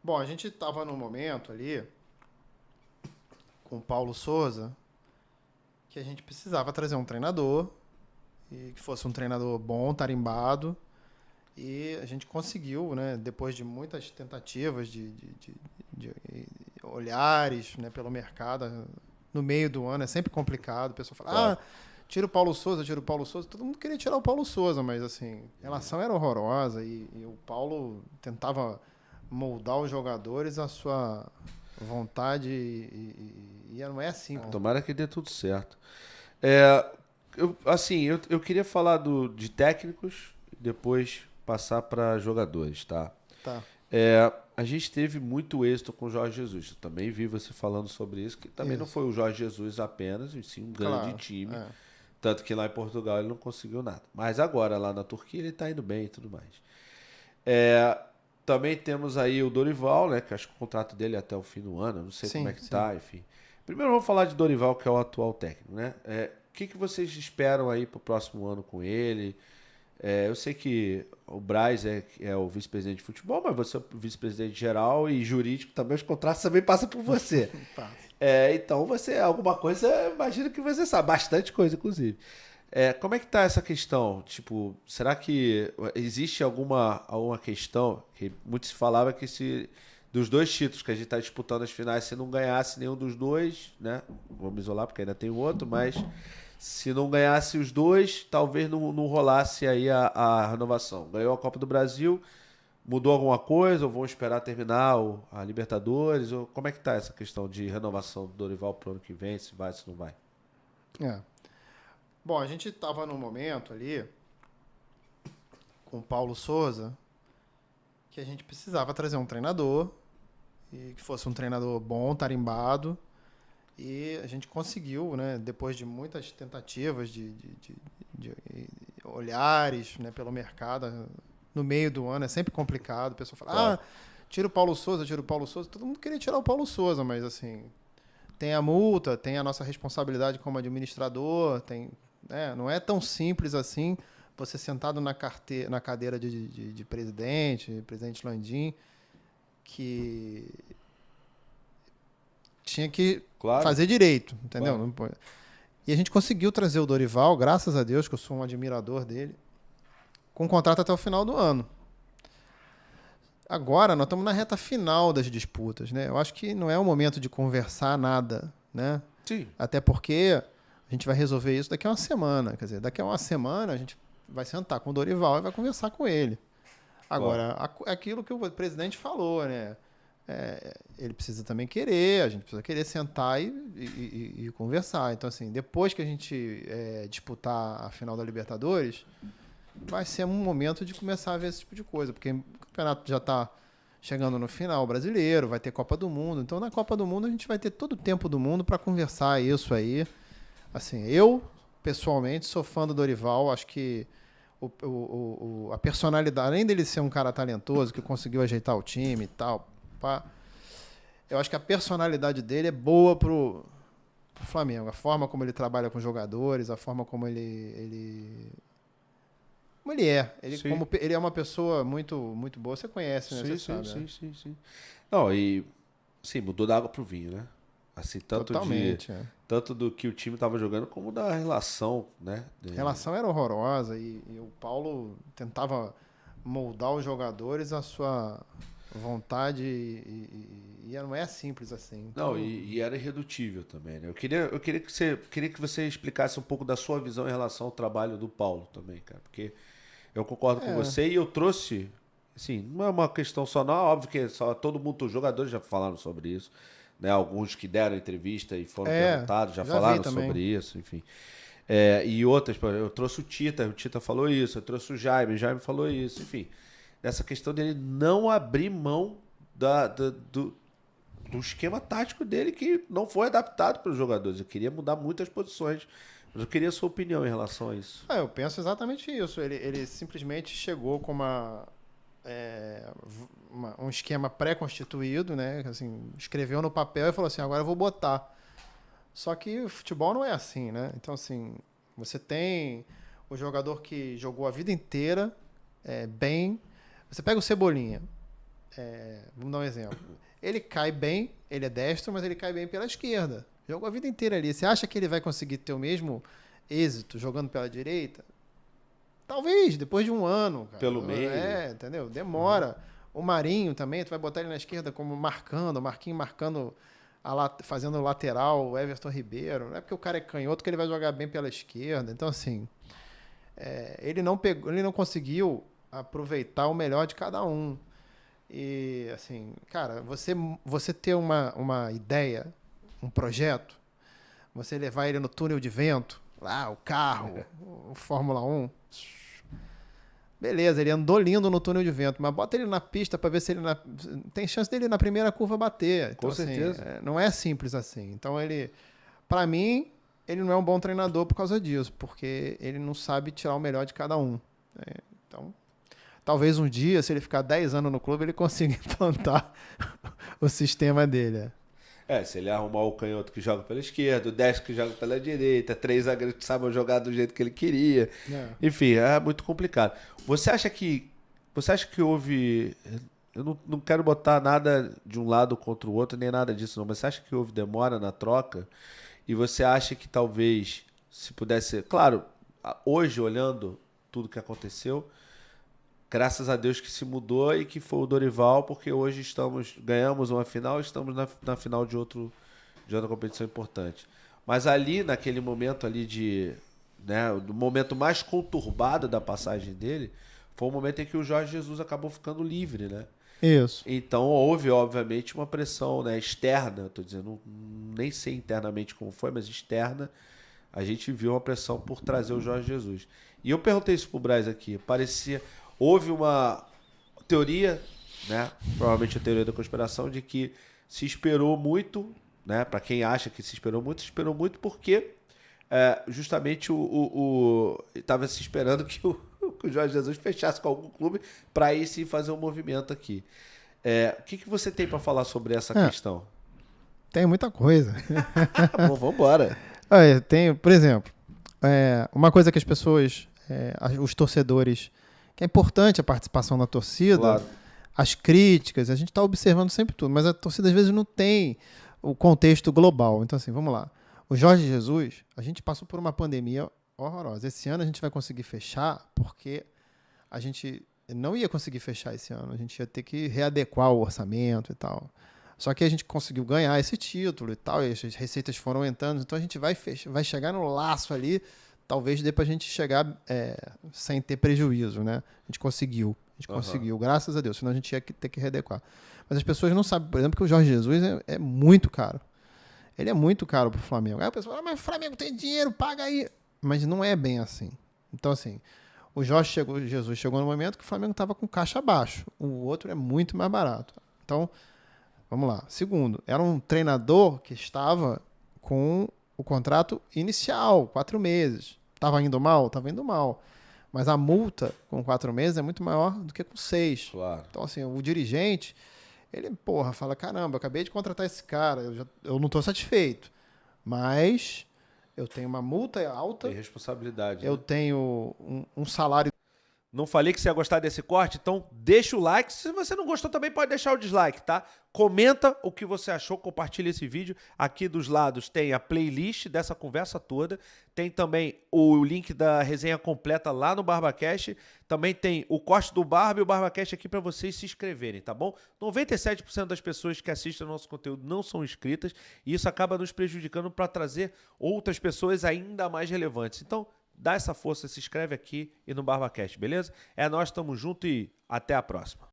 Bom, a gente estava num momento ali com o Paulo Souza que a gente precisava trazer um treinador e que fosse um treinador bom, tarimbado. E a gente conseguiu, né, depois de muitas tentativas de olhares, né, pelo mercado, no meio do ano é sempre complicado. O pessoal fala, Claro. tira o Paulo Souza, tira o Paulo Souza. Todo mundo queria tirar o Paulo Souza, mas assim, a relação era horrorosa e o Paulo tentava moldar os jogadores à sua vontade e não é assim, pô. Tomara que dê tudo certo. É, eu queria falar de técnicos e depois passar para jogadores, tá? Tá, A gente teve muito êxito com o Jorge Jesus. Eu também vi você falando sobre isso, que também não isso, foi o Jorge Jesus apenas, e sim um grande claro. time. É. Tanto que lá em Portugal ele não conseguiu nada. Mas agora lá na Turquia ele tá indo bem e tudo mais. É, também temos aí o Dorival, né? Que acho que o contrato dele é até o fim do ano. Eu não sei como é Sim, que sim. tá, enfim. Primeiro vamos falar de Dorival, que é o atual técnico, né? O que vocês esperam aí pro próximo ano com ele? Eu sei que o Braz é o vice-presidente de futebol, mas você é o vice-presidente geral e jurídico também, os contratos também passam por você. Passa. Então você, alguma coisa, imagino que você sabe, bastante coisa, inclusive. Como é que tá essa questão? Tipo, será que existe alguma questão que muito se falava que se dos dois títulos que a gente está disputando as finais, se não ganhasse nenhum dos dois, né? Vamos isolar porque ainda tem o outro, mas se não ganhasse os dois, talvez não rolasse aí a renovação. Ganhou a Copa do Brasil, mudou alguma coisa? Ou vão esperar terminar a Libertadores? Ou como é que tá essa questão de renovação do Dorival pro ano que vem? Se vai, se não vai? É. Bom, a gente estava num momento ali com o Paulo Souza que a gente precisava trazer um treinador e que fosse um treinador bom, tarimbado. E a gente conseguiu, né, depois de muitas tentativas de olhares, né, pelo mercado, no meio do ano é sempre complicado. O pessoal fala, Claro. tira o Paulo Souza, tira o Paulo Souza. Todo mundo queria tirar o Paulo Souza, mas assim, tem a multa, tem a nossa responsabilidade como administrador, tem, né, não é tão simples assim você sentado na cadeira de presidente Landim, que tinha que Claro, fazer direito, entendeu? claro. E a gente conseguiu trazer o Dorival, graças a Deus, que eu sou um admirador dele, com contrato até o final do ano. Agora, nós estamos na reta final das disputas, né? Eu acho que não é o momento de conversar nada, né? Sim. Até porque a gente vai resolver isso daqui a uma semana. Quer dizer, daqui a uma semana a gente vai sentar com o Dorival e vai conversar com ele. Claro. Agora, aquilo que o presidente falou, né? Ele precisa também querer, a gente precisa querer sentar e conversar. Então, assim, depois que a gente disputar a final da Libertadores, vai ser um momento de começar a ver esse tipo de coisa, porque o campeonato já está chegando no final brasileiro, vai ter Copa do Mundo. Então, na Copa do Mundo, a gente vai ter todo o tempo do mundo para conversar isso aí. Assim, eu, pessoalmente, sou fã do Dorival, acho que a personalidade, além dele ser um cara talentoso, que conseguiu ajeitar o time e tal, pá, eu acho que a personalidade dele é boa pro Flamengo. A forma como ele trabalha com jogadores, a forma como ele é. Sim. Ele é uma pessoa muito boa. Você conhece, né? Você Sim, sim, sabe, né? sim, sim, sim. Não, e sim, mudou da água pro vinho, né? Assim, Totalmente. tanto do que o time tava jogando como da relação, né? A relação era horrorosa e o Paulo tentava moldar os jogadores à sua vontade e não é simples assim. Não, Então, e era irredutível também, né? Eu queria que você explicasse um pouco da sua visão em relação ao trabalho do Paulo também, cara, porque eu concordo com é, você e eu trouxe, assim, não é uma questão só, não, óbvio que só todo mundo, os jogadores já falaram sobre isso, né? Alguns que deram entrevista e foram perguntados já já vi falaram sobre também. isso, enfim. E outras, por exemplo, eu trouxe o Tita falou isso, eu trouxe o Jaime falou isso, enfim. Essa questão dele não abrir mão do esquema tático dele que não foi adaptado para os jogadores. Eu queria mudar muitas posições, mas eu queria a sua opinião em relação a isso. Eu penso exatamente isso. Ele simplesmente chegou com um esquema pré-constituído, né? Assim, escreveu no papel e falou assim: agora eu vou botar. Só que o futebol não é assim, né? Então, assim, você tem o jogador que jogou a vida inteira bem. Você pega o Cebolinha. Vamos dar um exemplo. Ele cai bem, ele é destro, mas ele cai bem pela esquerda. Jogou a vida inteira ali. Você acha que ele vai conseguir ter o mesmo êxito jogando pela direita? Talvez, depois de um ano. Cara. Pelo meio. Entendeu? Demora. O Marinho também, tu vai botar ele na esquerda como marcando, o Marquinhos marcando, fazendo lateral, o Everton Ribeiro. Não é porque o cara é canhoto que ele vai jogar bem pela esquerda. Então, assim, ele não conseguiu aproveitar o melhor de cada um. E, assim, cara, você ter uma ideia, um projeto, você levar ele no túnel de vento, lá, o carro, o Fórmula 1, beleza, ele andou lindo no túnel de vento, mas bota ele na pista para ver se ele tem chance dele na primeira curva bater. Então, com certeza. não é simples assim. Então, para mim, ele não é um bom treinador por causa disso, porque ele não sabe tirar o melhor de cada um. Então, talvez um dia, se ele ficar 10 anos no clube, ele consiga implantar o sistema dele. Se ele arrumar o canhoto que joga pela esquerda, o destro que joga pela direita, 3 zagueiros que sabem jogar do jeito que ele queria. Enfim, é muito complicado. Você acha que houve... Eu não quero botar nada de um lado contra o outro, nem nada disso, não. Mas você acha que houve demora na troca? E você acha que talvez, se pudesse... Claro, hoje, olhando tudo que aconteceu, graças a Deus que se mudou e que foi o Dorival, porque hoje ganhamos uma final e estamos na final de outra competição importante. Mas ali, naquele momento ali do momento mais conturbado da passagem dele, foi o momento em que o Jorge Jesus acabou ficando livre, né? Isso. Então houve, obviamente, uma pressão, né, externa, estou dizendo, nem sei internamente como foi, mas externa, a gente viu uma pressão por trazer o Jorge Jesus. E eu perguntei isso pro Braz aqui, houve uma teoria, né, provavelmente a teoria da conspiração, de que se esperou muito, né, para quem acha que se esperou muito porque justamente estava se esperando que o Jorge Jesus fechasse com algum clube para aí sim fazer um movimento aqui. O que você tem para falar sobre essa questão? Tem muita coisa. Bom, vamos embora. Por exemplo, uma coisa que as pessoas, os torcedores, que é importante a participação da torcida, claro. As críticas, a gente está observando sempre tudo, mas a torcida às vezes não tem o contexto global. Então, assim, vamos lá. O Jorge Jesus, a gente passou por uma pandemia horrorosa. Esse ano a gente vai conseguir fechar porque a gente não ia conseguir fechar esse ano. A gente ia ter que readequar o orçamento e tal. Só que a gente conseguiu ganhar esse título e tal, e as receitas foram aumentando. Então a gente vai chegar no laço ali, talvez dê pra gente chegar sem ter prejuízo, né? A gente conseguiu, graças a Deus, senão a gente ia ter que readequar. Mas as pessoas não sabem, por exemplo, que o Jorge Jesus é muito caro. Ele é muito caro pro Flamengo. Aí a pessoa fala, mas o Flamengo tem dinheiro, paga aí. Mas não é bem assim. Então, assim, o Jesus chegou no momento que o Flamengo estava com caixa baixo. O outro é muito mais barato. Então, vamos lá. Segundo, era um treinador que estava com o contrato inicial, 4 meses. Estava indo mal? Estava indo mal. Mas a multa com 4 meses é muito maior do que com 6. Claro. Então, assim, o dirigente, ele, fala, caramba, eu acabei de contratar esse cara, eu não estou satisfeito. Mas eu tenho uma multa alta. Tem responsabilidade. Eu tenho um salário. Não falei que você ia gostar desse corte? Então deixa o like. Se você não gostou também pode deixar o dislike, tá? Comenta o que você achou, compartilha esse vídeo. Aqui dos lados tem a playlist dessa conversa toda. Tem também o link da resenha completa lá no BarbaCast. Também tem o corte do Barba e o BarbaCast aqui para vocês se inscreverem, tá bom? 97% das pessoas que assistem ao nosso conteúdo não são inscritas e isso acaba nos prejudicando para trazer outras pessoas ainda mais relevantes. Então, dá essa força, se inscreve aqui e no BarbaCast, beleza? Nós estamos juntos e até a próxima.